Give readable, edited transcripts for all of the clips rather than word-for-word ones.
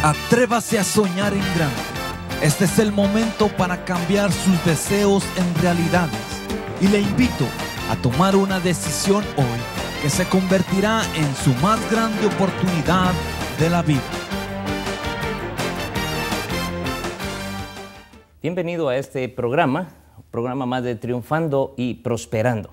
Atrévase a soñar en grande. Este es el momento para cambiar sus deseos en realidades. Y le invito a tomar una decisión hoy que se convertirá en su más grande oportunidad de la vida. Bienvenido a este programa más de Triunfando y Prosperando.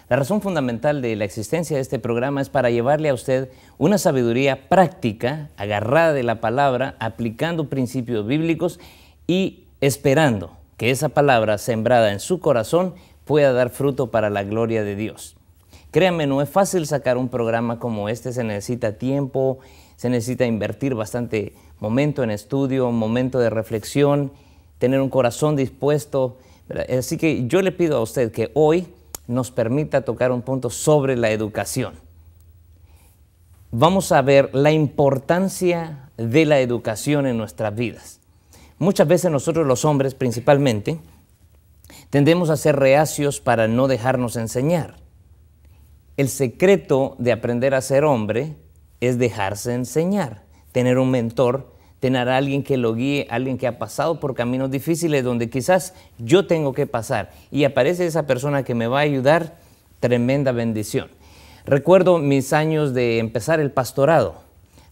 La razón fundamental de la existencia de este programa es para llevarle a usted una sabiduría práctica, agarrada de la palabra, aplicando principios bíblicos y esperando que esa palabra sembrada en su corazón pueda dar fruto para la gloria de Dios. Créanme, no es fácil sacar un programa como este, se necesita tiempo, se necesita invertir bastante momento en estudio, momento de reflexión, tener un corazón dispuesto, ¿verdad? Así que yo le pido a usted que hoy nos permita tocar un punto sobre la educación. Vamos a ver la importancia de la educación en nuestras vidas. Muchas veces nosotros los hombres principalmente tendemos a ser reacios para no dejarnos enseñar. El secreto de aprender a ser hombre es dejarse enseñar, tener un mentor, tener a alguien que lo guíe, alguien que ha pasado por caminos difíciles donde quizás yo tengo que pasar y aparece esa persona que me va a ayudar, tremenda bendición. Recuerdo mis años de empezar el pastorado.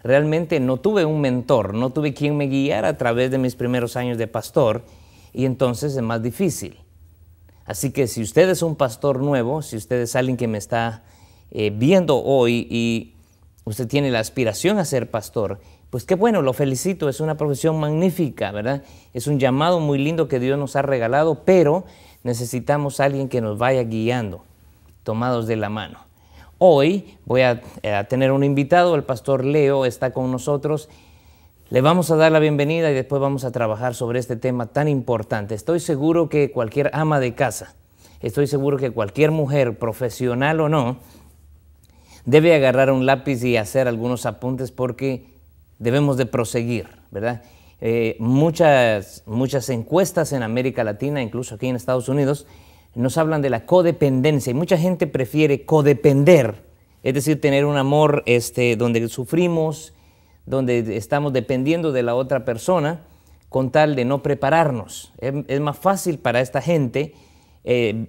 Realmente no tuve un mentor, no tuve quien me guiara a través de mis primeros años de pastor y entonces es más difícil. Así que si usted es un pastor nuevo, si usted es alguien que me está viendo hoy y usted tiene la aspiración a ser pastor, pues qué bueno, lo felicito, es una profesión magnífica, ¿verdad? Es un llamado muy lindo que Dios nos ha regalado, pero necesitamos a alguien que nos vaya guiando, tomados de la mano. Hoy voy a tener un invitado, el pastor Leo está con nosotros. Le vamos a dar la bienvenida y después vamos a trabajar sobre este tema tan importante. Estoy seguro que cualquier ama de casa, estoy seguro que cualquier mujer, profesional o no, debe agarrar un lápiz y hacer algunos apuntes porque debemos de proseguir, ¿verdad? Muchas encuestas en América Latina, incluso aquí en Estados Unidos, nos hablan de la codependencia y mucha gente prefiere codepender, es decir, tener un amor donde sufrimos, donde estamos dependiendo de la otra persona con tal de no prepararnos. Es más fácil para esta gente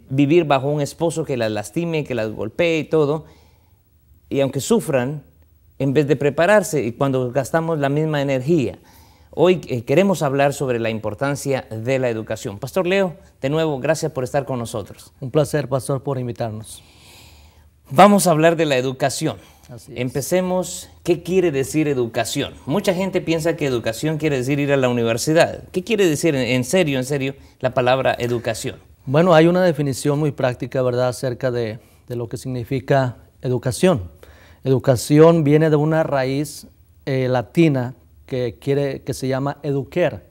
vivir bajo un esposo que las lastime, que las golpee y todo, y aunque sufran, en vez de prepararse y cuando gastamos la misma energía. Hoy queremos hablar sobre la importancia de la educación. Pastor Leo, de nuevo, gracias por estar con nosotros. Un placer, pastor, por invitarnos. Vamos a hablar de la educación. Así es. Empecemos, ¿qué quiere decir educación? Mucha gente piensa que educación quiere decir ir a la universidad. ¿Qué quiere decir en serio, la palabra educación? Bueno, hay una definición muy práctica, ¿verdad?, acerca de lo que significa educación. Educación viene de una raíz latina que se llama eduquer,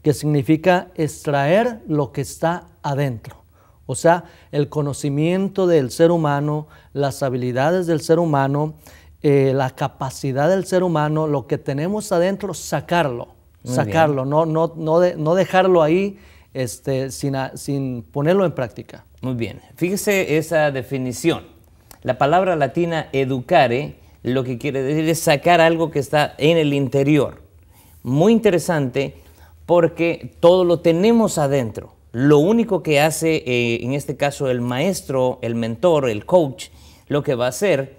que significa extraer lo que está adentro. O sea, el conocimiento del ser humano, las habilidades del ser humano, la capacidad del ser humano, lo que tenemos adentro, sacarlo, no dejarlo ahí sin ponerlo en práctica. Muy bien, fíjese esa definición. La palabra latina educare, lo que quiere decir es sacar algo que está en el interior. Muy interesante porque todo lo tenemos adentro. Lo único que hace, en este caso, el maestro, el mentor, el coach, lo que va a hacer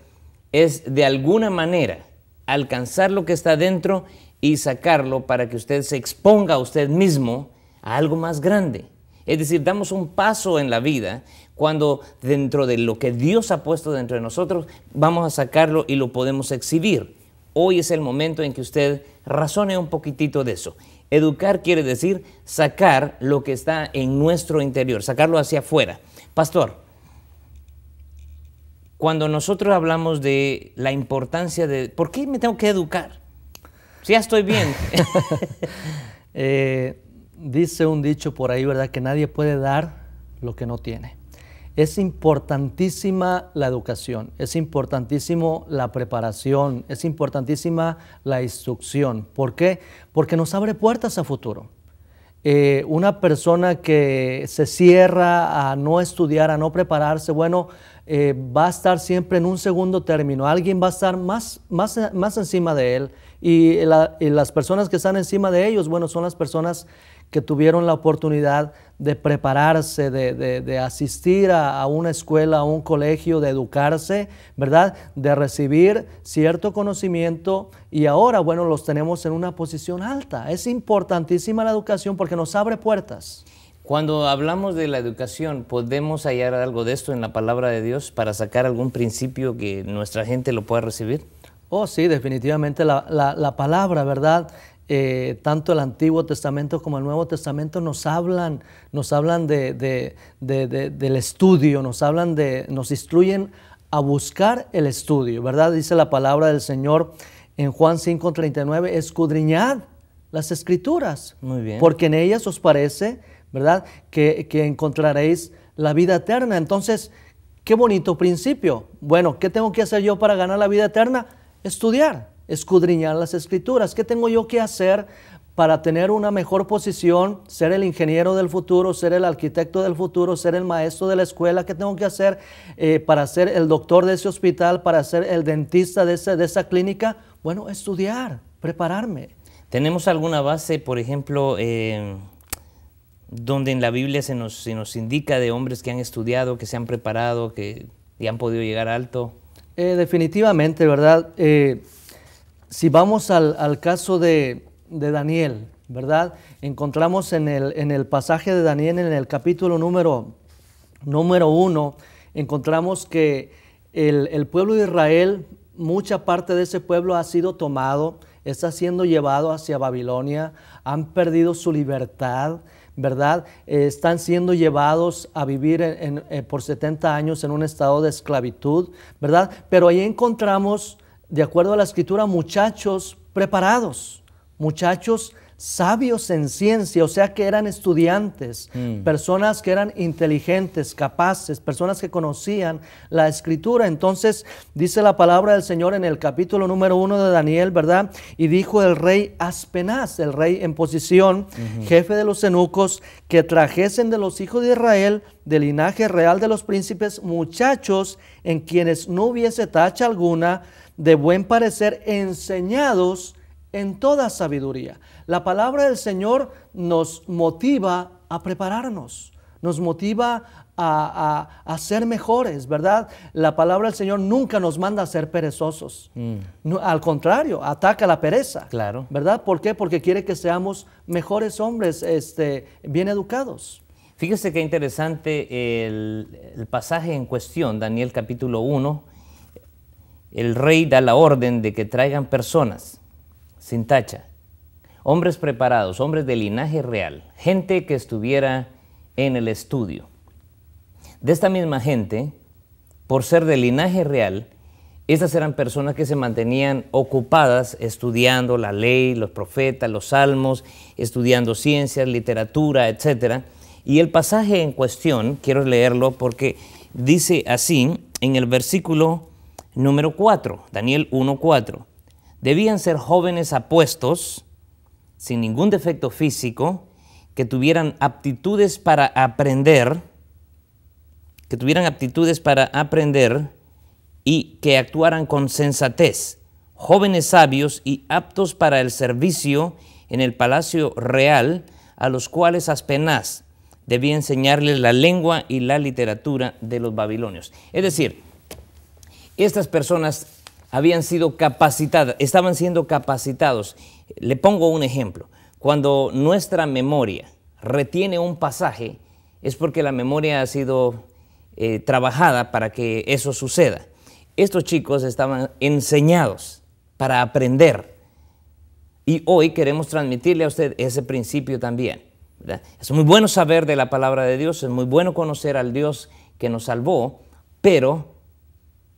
es de alguna manera alcanzar lo que está adentro y sacarlo para que usted se exponga a usted mismo a algo más grande. Es decir, damos un paso en la vida cuando dentro de lo que Dios ha puesto dentro de nosotros, vamos a sacarlo y lo podemos exhibir. Hoy es el momento en que usted razone un poquitito de eso. Educar quiere decir sacar lo que está en nuestro interior, sacarlo hacia afuera. Pastor, cuando nosotros hablamos de la importancia de... ¿Por qué me tengo que educar? Si ya estoy bien. Dice un dicho por ahí, ¿verdad?, que nadie puede dar lo que no tiene. Es importantísima la educación, es importantísimo la preparación, es importantísima la instrucción. ¿Por qué? Porque nos abre puertas a futuro. una persona que se cierra a no estudiar, a no prepararse, bueno, va a estar siempre en un segundo término. Alguien va a estar más encima de él. Y las personas que están encima de ellos, bueno, son las personas que tuvieron la oportunidad de prepararse, de asistir a una escuela, a un colegio, de educarse, ¿verdad? De recibir cierto conocimiento, y ahora, bueno, los tenemos en una posición alta. Es importantísima la educación porque nos abre puertas. Cuando hablamos de la educación, ¿podemos hallar algo de esto en la palabra de Dios para sacar algún principio que nuestra gente lo pueda recibir? Oh, sí, definitivamente la palabra, ¿verdad? Tanto el Antiguo Testamento como el Nuevo Testamento nos hablan del estudio, nos instruyen a buscar el estudio, ¿verdad? Dice la palabra del Señor en Juan 5:39, escudriñad las Escrituras. Muy bien. Porque en ellas os parece, ¿verdad?, que encontraréis la vida eterna. Entonces, qué bonito principio. Bueno, ¿qué tengo que hacer yo para ganar la vida eterna? Estudiar, escudriñar las Escrituras. ¿Qué tengo yo que hacer para tener una mejor posición, ser el ingeniero del futuro, ser el arquitecto del futuro, ser el maestro de la escuela? ¿Qué tengo que hacer para ser el doctor de ese hospital, para ser el dentista de esa clínica? Bueno, estudiar, prepararme. ¿Tenemos alguna base, por ejemplo, donde en la Biblia se nos indica de hombres que han estudiado, que se han preparado, que ya han podido llegar alto? Definitivamente, ¿verdad? Si vamos al caso de Daniel, ¿verdad? Encontramos en el pasaje de Daniel, en el capítulo número 1, encontramos que el pueblo de Israel, mucha parte de ese pueblo ha sido tomado, está siendo llevado hacia Babilonia, han perdido su libertad, ¿verdad? Están siendo llevados a vivir por 70 años en un estado de esclavitud, ¿verdad? Pero ahí encontramos, de acuerdo a la Escritura, muchachos preparados, muchachos sabios en ciencia, o sea que eran estudiantes, personas que eran inteligentes, capaces, personas que conocían la Escritura. Entonces dice la palabra del Señor en el capítulo número 1 de Daniel, ¿verdad? Y dijo el rey Aspenaz, el rey en posición, jefe de los eunucos, que trajesen de los hijos de Israel, del linaje real de los príncipes, muchachos en quienes no hubiese tacha alguna, de buen parecer, enseñados en toda sabiduría. La palabra del Señor nos motiva a prepararnos, nos motiva a ser mejores, ¿verdad? La palabra del Señor nunca nos manda a ser perezosos. No, al contrario, ataca la pereza. Claro. ¿Verdad? ¿Por qué? Porque quiere que seamos mejores hombres, bien educados. Fíjese qué interesante el pasaje en cuestión, Daniel capítulo 1. El rey da la orden de que traigan personas sin tacha, hombres preparados, hombres de linaje real, gente que estuviera en el estudio. De esta misma gente, por ser de linaje real, estas eran personas que se mantenían ocupadas estudiando la ley, los profetas, los salmos, estudiando ciencias, literatura, etc. Y el pasaje en cuestión, quiero leerlo porque dice así en el versículo número 4, Daniel 1:4. Debían ser jóvenes apuestos, sin ningún defecto físico, que tuvieran aptitudes para aprender, y que actuaran con sensatez, jóvenes sabios y aptos para el servicio en el palacio real, a los cuales Aspenaz debía enseñarles la lengua y la literatura de los babilonios. Es decir, estas personas habían sido capacitadas, estaban siendo capacitados. Le pongo un ejemplo. Cuando nuestra memoria retiene un pasaje, es porque la memoria ha sido trabajada para que eso suceda. Estos chicos estaban enseñados para aprender. Y hoy queremos transmitirle a usted ese principio también, ¿verdad? Es muy bueno saber de la palabra de Dios, es muy bueno conocer al Dios que nos salvó, pero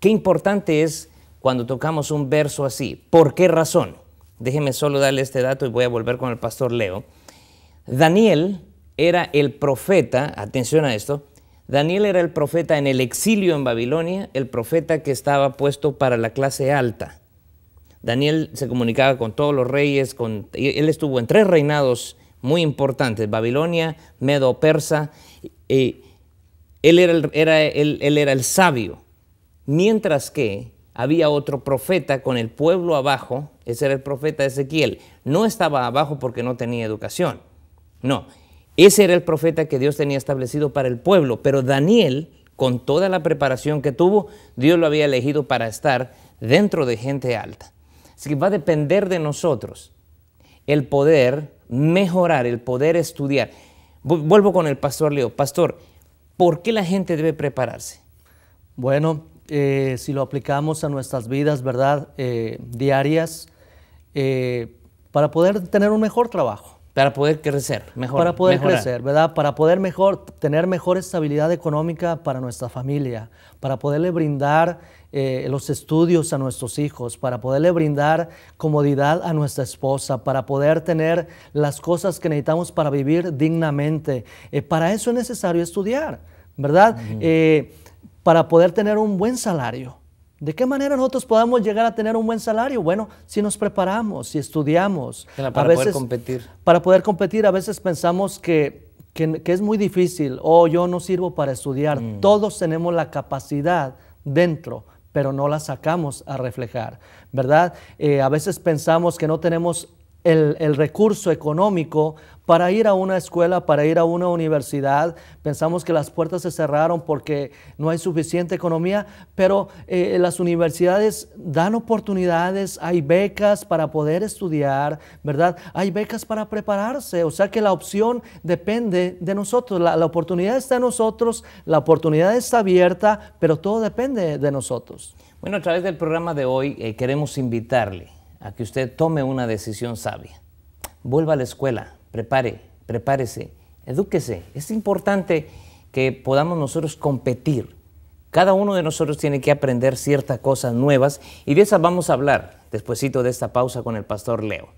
qué importante es cuando tocamos un verso así. ¿Por qué razón? Déjeme solo darle este dato y voy a volver con el pastor Leo. Daniel era el profeta, atención a esto, Daniel era el profeta en el exilio en Babilonia, el profeta que estaba puesto para la clase alta. Daniel se comunicaba con todos los reyes, él estuvo en 3 reinados muy importantes, Babilonia, Medo-Persa. Él era el sabio, mientras que había otro profeta con el pueblo abajo. Ese era el profeta Ezequiel. No estaba abajo porque no tenía educación, no. Ese era el profeta que Dios tenía establecido para el pueblo, pero Daniel, con toda la preparación que tuvo, Dios lo había elegido para estar dentro de gente alta. Así que va a depender de nosotros el poder mejorar, el poder estudiar. Vuelvo con el pastor Leo. Pastor, ¿por qué la gente debe prepararse? Bueno, si lo aplicamos a nuestras vidas, ¿verdad? Diarias, para poder tener un mejor trabajo. Para poder crecer, para poder crecer, ¿verdad? Para poder tener mejor estabilidad económica para nuestra familia, para poderle brindar los estudios a nuestros hijos, para poderle brindar comodidad a nuestra esposa, para poder tener las cosas que necesitamos para vivir dignamente. Para eso es necesario estudiar, ¿verdad? Para poder tener un buen salario. ¿De qué manera nosotros podemos llegar a tener un buen salario? Bueno, si nos preparamos, si estudiamos. Para poder competir. Para poder competir, a veces pensamos que es muy difícil, yo no sirvo para estudiar. Todos tenemos la capacidad dentro, pero no la sacamos a reflejar, ¿verdad? A veces pensamos que no tenemos el recurso económico para ir a una escuela, para ir a una universidad. Pensamos que las puertas se cerraron porque no hay suficiente economía, pero las universidades dan oportunidades, hay becas para poder estudiar, ¿verdad? Hay becas para prepararse, o sea que la opción depende de nosotros, la oportunidad está en nosotros, la oportunidad está abierta, pero todo depende de nosotros. Bueno, a través del programa de hoy queremos invitarle a que usted tome una decisión sabia. Vuelva a la escuela, prepárese, edúquese. Es importante que podamos nosotros competir. Cada uno de nosotros tiene que aprender ciertas cosas nuevas y de esas vamos a hablar despuesito de esta pausa con el pastor Leo.